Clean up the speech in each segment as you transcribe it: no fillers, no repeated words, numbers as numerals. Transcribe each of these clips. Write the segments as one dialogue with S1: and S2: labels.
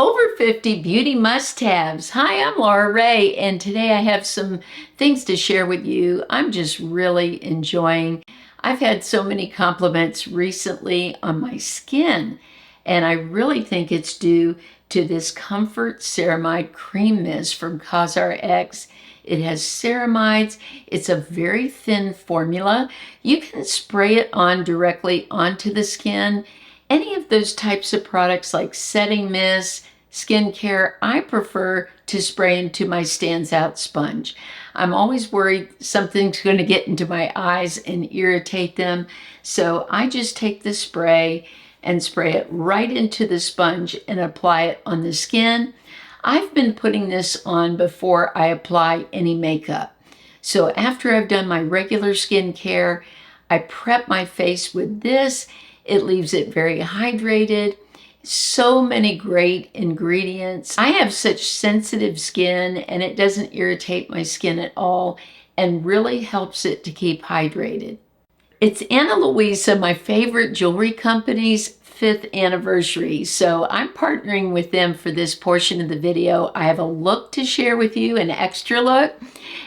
S1: Over 50 beauty must-haves. Hi, I'm Laura Ray, and today I have some things to share with you. I'm just really enjoying. I've had so many compliments recently on my skin, and I really think it's due to this Comfort Ceramide Cream Mist from CosRX. It has ceramides. It's a very thin formula. You can spray it on directly onto the skin. Any of those types of products like setting mist, skincare, I prefer to spray into my Stands Out sponge. I'm always worried something's going to get into my eyes and irritate them. So I just take the spray and spray it right into the sponge and apply it on the skin. I've been putting this on before I apply any makeup. So after I've done my regular skincare, I prep my face with this. It leaves it very hydrated. So many great ingredients. I have such sensitive skin and it doesn't irritate my skin at all and really helps it to keep hydrated. It's Ana Luisa, my favorite jewelry company's 5th anniversary. So I'm partnering with them for this portion of the video. I have a look to share with you, an extra look.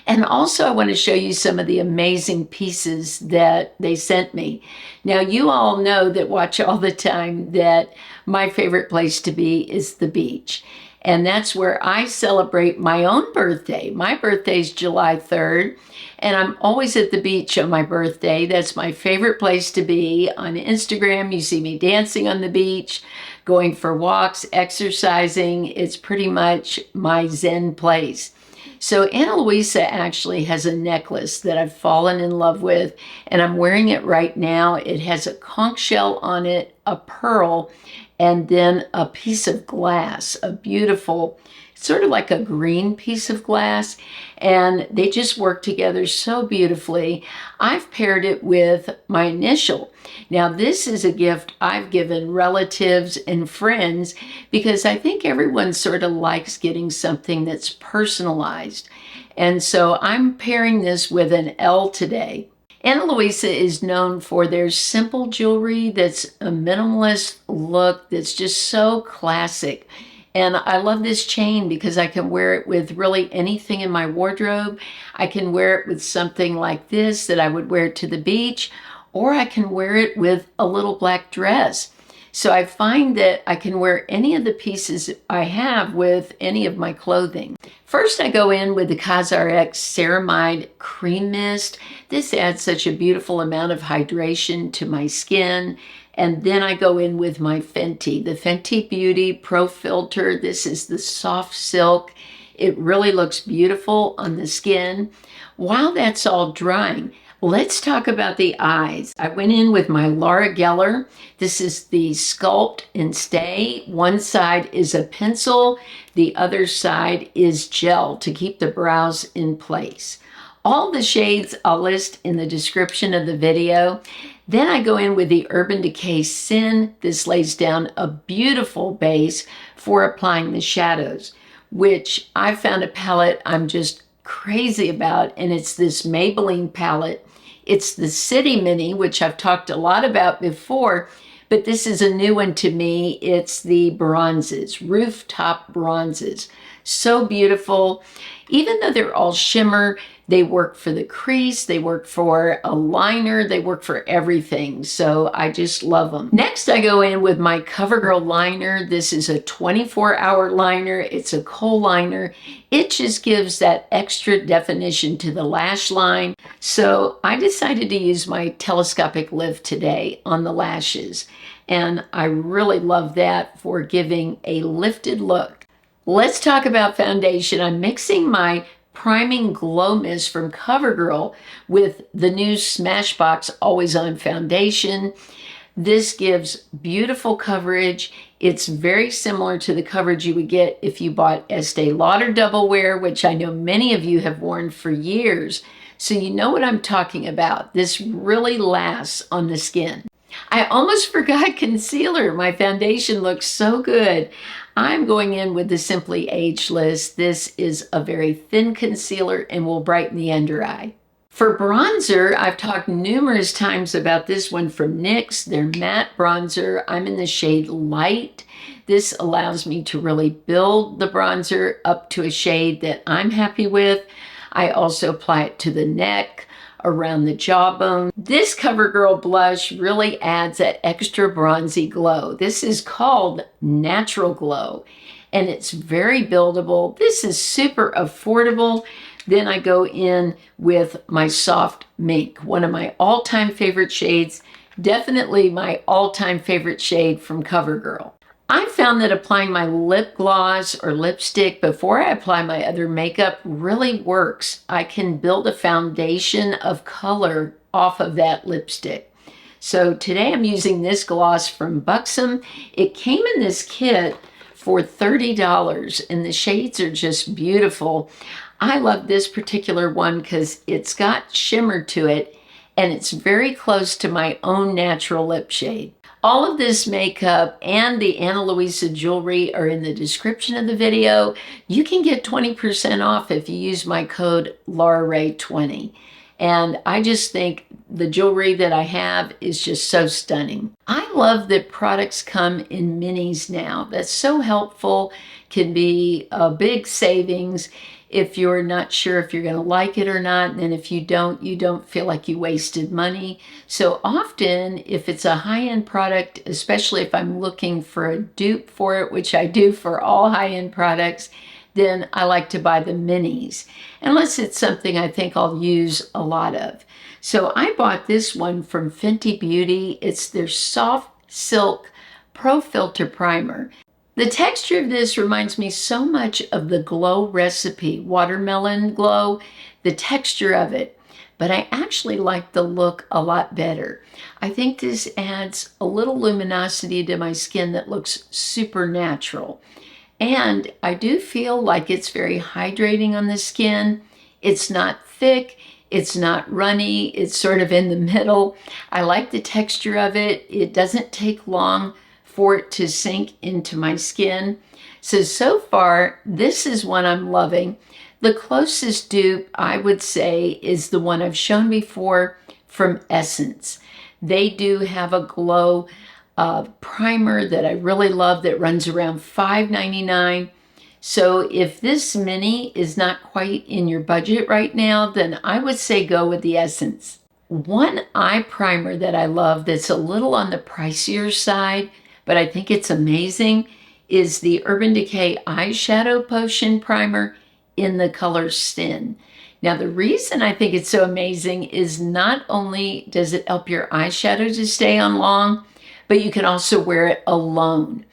S1: And also I want to show you some of the amazing pieces that they sent me. Now you all know that watch all the time that my favorite place to be is the beach. And that's where I celebrate my own birthday. My birthday's July 3rd, and I'm always at the beach on my birthday. That's my favorite place to be. On Instagram, you see me dancing on the beach, going for walks, exercising. It's pretty much my Zen place. So Ana Luisa actually has a necklace that I've fallen in love with, and I'm wearing it right now. It has a conch shell on it, a pearl, and then a piece of glass, a beautiful, sort of like a green piece of glass, and they just work together so beautifully. I've paired it with my initial. Now this is a gift I've given relatives and friends because I think everyone sort of likes getting something that's personalized. And so I'm pairing this with an L today. Ana Luisa is known for their simple jewelry that's a minimalist look that's just so classic. And I love this chain because I can wear it with really anything in my wardrobe. I can wear it with something like this that I would wear to the beach, or I can wear it with a little black dress. So I find that I can wear any of the pieces I have with any of my clothing. First, I go in with the CosRX Ceramide Cream Mist. This adds such a beautiful amount of hydration to my skin. And then I go in with my Fenty, the Fenty Beauty Pro Filter. This is the soft silk. It really looks beautiful on the skin. While that's all drying, let's talk about the eyes. I went in with my Laura Geller. This is the Sculpt and Stay. One side is a pencil, the other side is gel to keep the brows in place. All the shades I'll list in the description of the video. Then I go in with the Urban Decay Sin. This lays down a beautiful base for applying the shadows, which I found a palette I'm just crazy about, and it's this Maybelline palette. It's the City Mini, which I've talked a lot about before, but this is a new one to me. It's the bronzes, rooftop bronzes. So beautiful. Even though they're all shimmer, they work for the crease, they work for a liner, they work for everything. So I just love them. Next, I go in with my CoverGirl liner. This is a 24-hour liner. It's a kohl liner. It just gives that extra definition to the lash line. So I decided to use my telescopic lift today on the lashes. And I really love that for giving a lifted look. Let's talk about foundation. I'm mixing my Priming Glow Mist from CoverGirl with the new Smashbox Always On Foundation. This gives beautiful coverage. It's very similar to the coverage you would get if you bought Estee Lauder Double Wear, which I know many of you have worn for years. So you know what I'm talking about. This really lasts on the skin. I almost forgot concealer. My foundation looks so good. I'm going in with the Simply Ageless. This is a very thin concealer and will brighten the under eye. For bronzer, I've talked numerous times about this one from NYX, their matte bronzer. I'm in the shade Light. This allows me to really build the bronzer up to a shade that I'm happy with. I also apply it to the neck, around the jawbone. This CoverGirl blush really adds that extra bronzy glow. This is called Natural Glow, and it's very buildable. This is super affordable. Then I go in with my Soft Mink, one of my all-time favorite shades, definitely my all-time favorite shade from CoverGirl. I found that applying my lip gloss or lipstick before I apply my other makeup really works. I can build a foundation of color off of that lipstick. So today I'm using this gloss from Buxom. It came in this kit for $30 and the shades are just beautiful. I love this particular one because it's got shimmer to it and it's very close to my own natural lip shade. All of this makeup and the Ana Luisa jewelry are in the description of the video. You can get 20% off if you use my code LauraRae20. And I just think the jewelry that I have is just so stunning. I love that products come in minis now. That's so helpful, can be a big savings if you're not sure if you're going to like it or not. And then if you don't feel like you wasted money. So often, if it's a high-end product, especially if I'm looking for a dupe for it, which I do for all high-end products, then I like to buy the minis, unless it's something I think I'll use a lot of. So I bought this one from Fenty Beauty. It's their Soft Silk Pro Filter Primer. The texture of this reminds me so much of the Glow recipe, Watermelon Glow, the texture of it. But I actually like the look a lot better. I think this adds a little luminosity to my skin that looks super natural. And I do feel like it's very hydrating on the skin. It's not thick, it's not runny, it's sort of in the middle. I like the texture of it. It doesn't take long for it to sink into my skin. So far, this is one I'm loving. The closest dupe, I would say, is the one I've shown before from Essence. They do have a glow primer that I really love that runs around $5.99. So if this mini is not quite in your budget right now, then I would say go with the Essence. One eye primer that I love that's a little on the pricier side, but I think it's amazing, is the Urban Decay Eyeshadow Potion Primer in the color Sin. Now, the reason I think it's so amazing is not only does it help your eyeshadow to stay on long, but you can also wear it alone.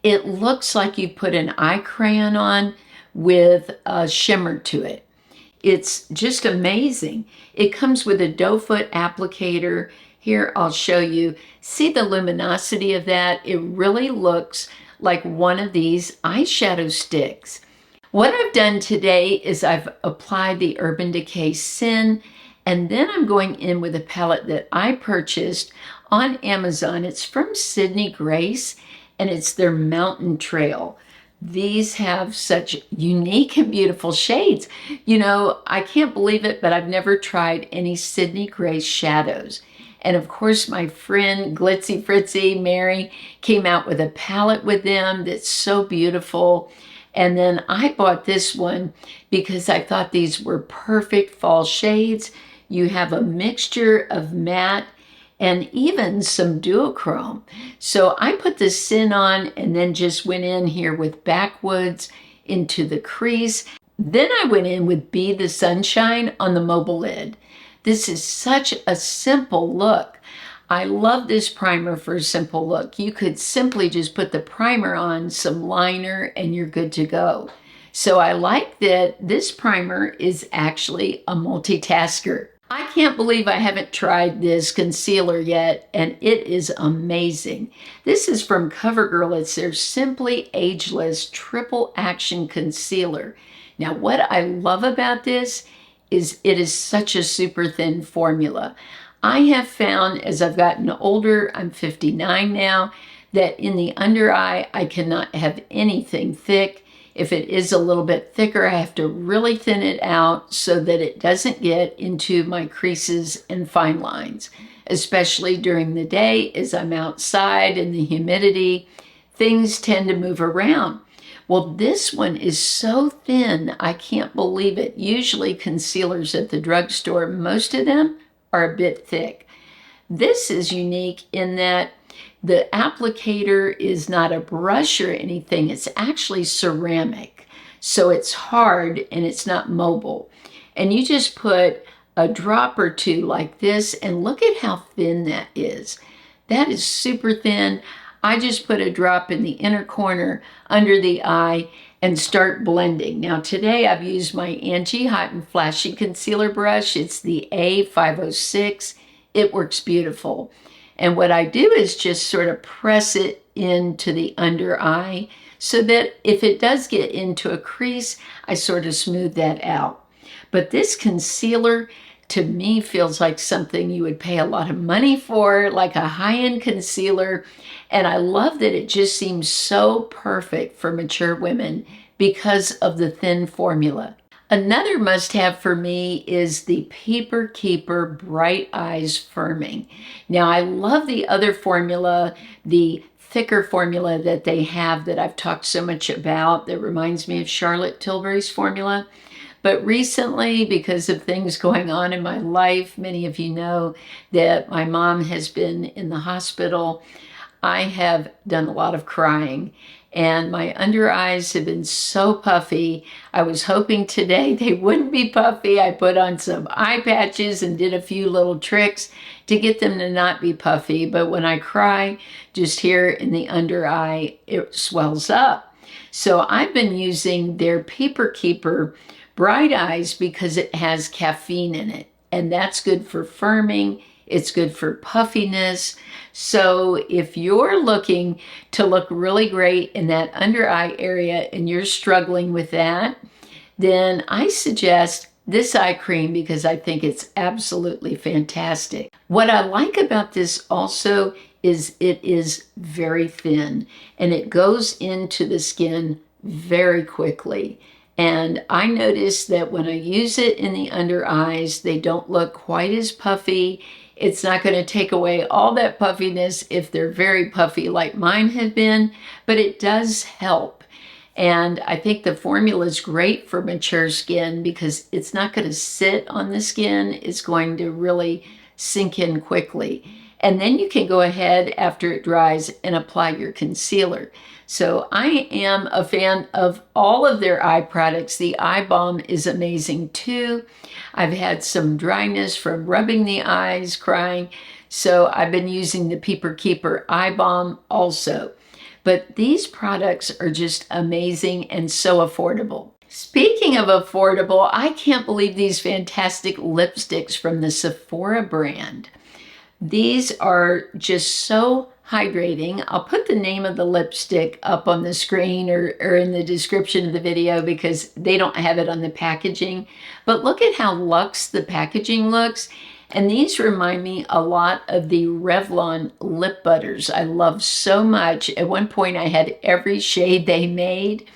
S1: It looks like you put an eye crayon on with a shimmer to it. It's just amazing. It comes with a doe foot applicator. Here, I'll show you. See the luminosity of that? It really looks like one of these eyeshadow sticks. What I've done today is I've applied the Urban Decay Sin, and then I'm going in with a palette that I purchased on Amazon. It's from Sydney Grace, and it's their Mountain Trail. These have such unique and beautiful shades. You know, I can't believe it, but I've never tried any Sydney Grace shadows. And of course, my friend Glitzy Fritzy, Mary, came out with a palette with them that's so beautiful. And then I bought this one because I thought these were perfect fall shades. You have a mixture of matte and even some duochrome. So I put the Sin on and then just went in here with Backwoods into the crease. Then I went in with Be the Sunshine on the mobile lid. This is such a simple look. I love this primer for a simple look. You could simply just put the primer on, some liner, and you're good to go. So I like that this primer is actually a multitasker. I can't believe I haven't tried this concealer yet, and it is amazing. This is from CoverGirl. It's their Simply Ageless Triple Action Concealer. Now, what I love about this is it is such a super thin formula. I have found as I've gotten older, I'm 59 now, that in the under eye, I cannot have anything thick. If it is a little bit thicker, I have to really thin it out so that it doesn't get into my creases and fine lines, especially during the day as I'm outside in the humidity. Things tend to move around. Well, this one is so thin, I can't believe it. Usually concealers at the drugstore, most of them are a bit thick. This is unique in that the applicator is not a brush or anything. It's actually ceramic. So it's hard and it's not mobile. And you just put a drop or two like this, and look at how thin that is. That is super thin. I just put a drop in the inner corner under the eye and start blending. Now today I've used my Angie Hot and Flashy concealer brush. It's the A506. It works beautiful. And what I do is just sort of press it into the under eye so that if it does get into a crease, I sort of smooth that out. But this concealer, to me, feels like something you would pay a lot of money for, like a high-end concealer. And I love that it just seems so perfect for mature women because of the thin formula. Another must-have for me is the Paper Keeper Bright Eyes Firming. Now, I love the other formula, the thicker formula that they have that I've talked so much about that reminds me of Charlotte Tilbury's formula. But recently, because of things going on in my life, many of you know that my mom has been in the hospital. I have done a lot of crying, and my under eyes have been so puffy. I was hoping today they wouldn't be puffy. I put on some eye patches and did a few little tricks to get them to not be puffy. But when I cry, just here in the under eye, it swells up. So I've been using their Paper Keeper Bright Eyes because it has caffeine in it, and that's good for firming. It's good for puffiness. So if you're looking to look really great in that under eye area and you're struggling with that, then I suggest this eye cream because I think it's absolutely fantastic. What I like about this also is it is very thin and it goes into the skin very quickly. And I notice that when I use it in the under eyes, they don't look quite as puffy. It's not going to take away all that puffiness if they're very puffy like mine have been, but it does help. And I think the formula is great for mature skin because it's not going to sit on the skin. It's going to really sink in quickly. And then you can go ahead after it dries and apply your concealer. So I am a fan of all of their eye products. The eye balm is amazing too. I've had some dryness from rubbing the eyes, crying. So I've been using the Paper Keeper eye balm also. But these products are just amazing and so affordable. Speaking of affordable, I can't believe these fantastic lipsticks from the Sephora brand. These are just so hydrating. I'll put the name of the lipstick up on the screen or in the description of the video because they don't have it on the packaging. But look at how luxe the packaging looks. And these remind me a lot of the Revlon lip butters I love so much. At one point I had every shade they made.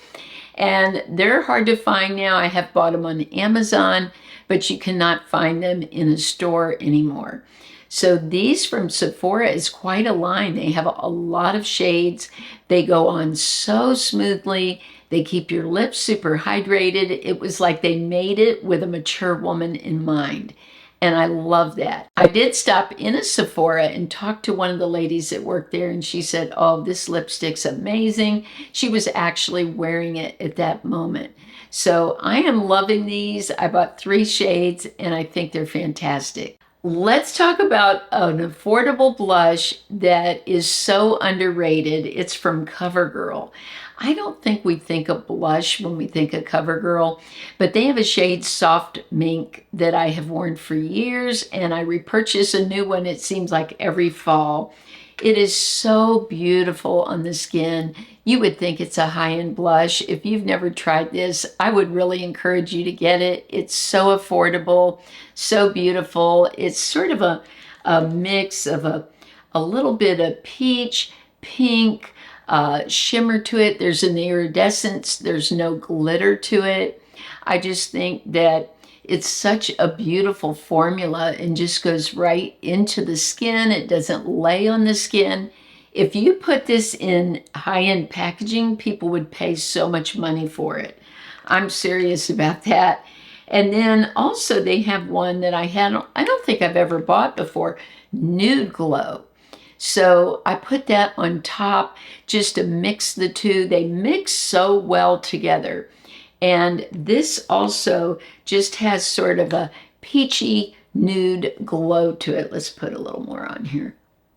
S1: And they're hard to find now. I have bought them on Amazon, but you cannot find them in a store anymore. So these from Sephora is quite a line. They have a lot of shades. They go on so smoothly. They keep your lips super hydrated. It was like they made it with a mature woman in mind. And I love that. I did stop in a Sephora and talk to one of the ladies that worked there, and she said, oh, this lipstick's amazing. She was actually wearing it at that moment. So I am loving these. I bought 3 shades, and I think they're fantastic. Let's talk about an affordable blush that is so underrated. It's from CoverGirl. I don't think we think of blush when we think of CoverGirl, but they have a shade Soft Mink that I have worn for years, and I repurchase a new one, it seems like every fall. It is so beautiful on the skin. You would think it's a high-end blush. If you've never tried this, I would really encourage you to get it. It's so affordable, so beautiful. It's sort of a mix of a little bit of peach, pink, shimmer to it. There's an iridescence. There's no glitter to it. I just think that it's such a beautiful formula and just goes right into the skin. It doesn't lay on the skin. If you put this in high-end packaging, people would pay so much money for it. I'm serious about that. And then also they have one that I don't think I've ever bought before, Nude Glow. So I put that on top just to mix the two. They mix so well together. And this also just has sort of a peachy nude glow to it. Let's put a little more on here.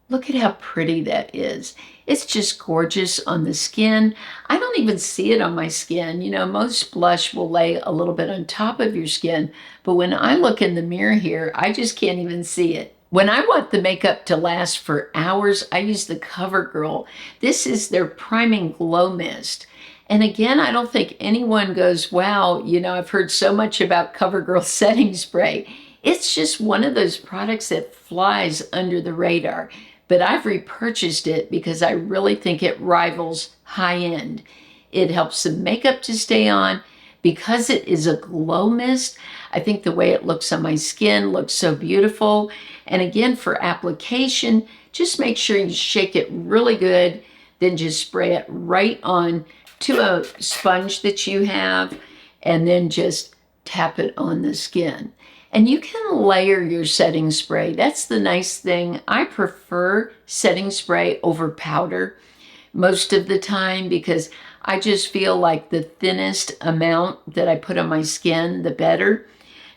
S1: Look at how pretty that is. It's just gorgeous on the skin. I don't even see it on my skin. You know, most blush will lay a little bit on top of your skin, but when I look in the mirror here, I just can't even see it. When I want the makeup to last for hours, I use the CoverGirl. This is their Priming Glow Mist. And again, I don't think anyone goes, wow, you know, I've heard so much about CoverGirl setting spray. It's just one of those products that flies under the radar. But I've repurchased it because I really think it rivals high-end. It helps the makeup to stay on. Because it is a glow mist, I think the way it looks on my skin looks so beautiful. And again, for application, just make sure you shake it really good, then just spray it right on to a sponge that you have, and then just tap it on the skin. And you can layer your setting spray. That's the nice thing. I prefer setting spray over powder most of the time because I just feel like the thinnest amount that I put on my skin, the better.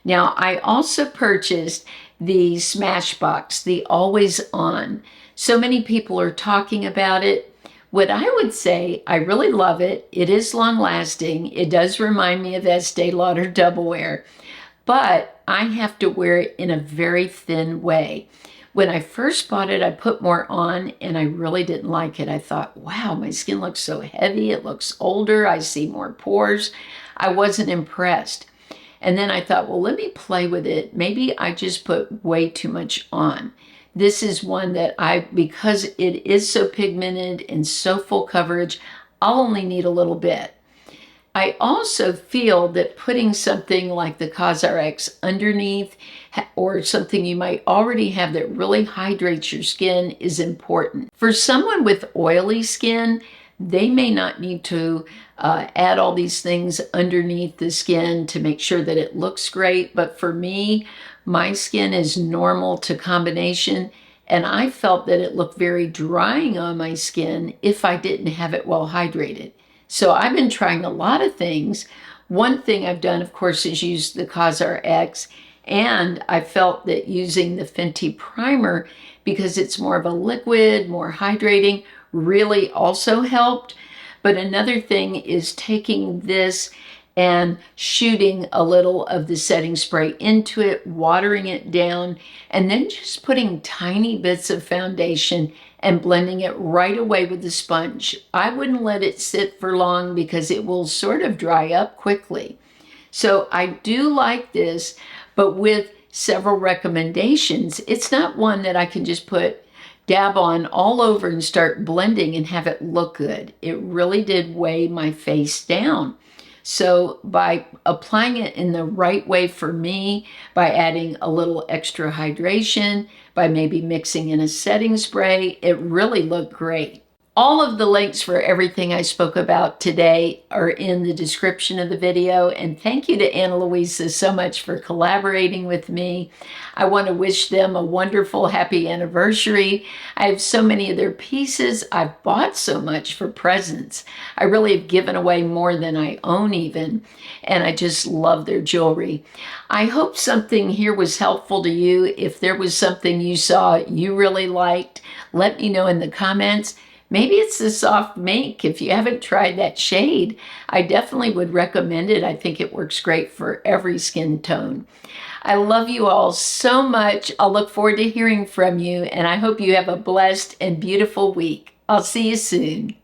S1: Now, I also purchased the Smashbox, the Always On. So many people are talking about it. What I would say, I really love it. It is long lasting. It does remind me of Estee Lauder Double Wear, but I have to wear it in a very thin way. When I first bought it, I put more on and I really didn't like it. I thought, wow, my skin looks so heavy. It looks older. I see more pores. I wasn't impressed. And then I thought, well, let me play with it. Maybe I just put way too much on. This is one that because it is so pigmented and so full coverage, I'll only need a little bit. I also feel that putting something like the CosRX underneath or something you might already have that really hydrates your skin is important. For someone with oily skin, they may not need to add all these things underneath the skin to make sure that it looks great. But for me, my skin is normal to combination, and I felt that it looked very drying on my skin if I didn't have it well hydrated. So I've been trying a lot of things. One thing I've done, of course, is use the CosRX, and I felt that using the Fenty primer, because it's more of a liquid, more hydrating, really also helped. But another thing is taking this and shooting a little of the setting spray into it, watering it down, and then just putting tiny bits of foundation and blending it right away with the sponge. I wouldn't let it sit for long because it will sort of dry up quickly. So I do like this, but with several recommendations. It's not one that I can just dab on all over and start blending and have it look good. It really did weigh my face down. So by applying it in the right way for me, by adding a little extra hydration, by maybe mixing in a setting spray, it really looked great. All of the links for everything I spoke about today are in the description of the video, and thank you to Ana Luisa so much for collaborating with me. I want to wish them a wonderful happy anniversary. I have so many of their pieces. I've bought so much for presents. I really have given away more than I own even, and I just love their jewelry. I hope something here was helpful to you. If there was something you saw you really liked, let me know in the comments. Maybe it's the soft mink. If you haven't tried that shade, I definitely would recommend it. I think it works great for every skin tone. I love you all so much. I'll look forward to hearing from you, and I hope you have a blessed and beautiful week. I'll see you soon.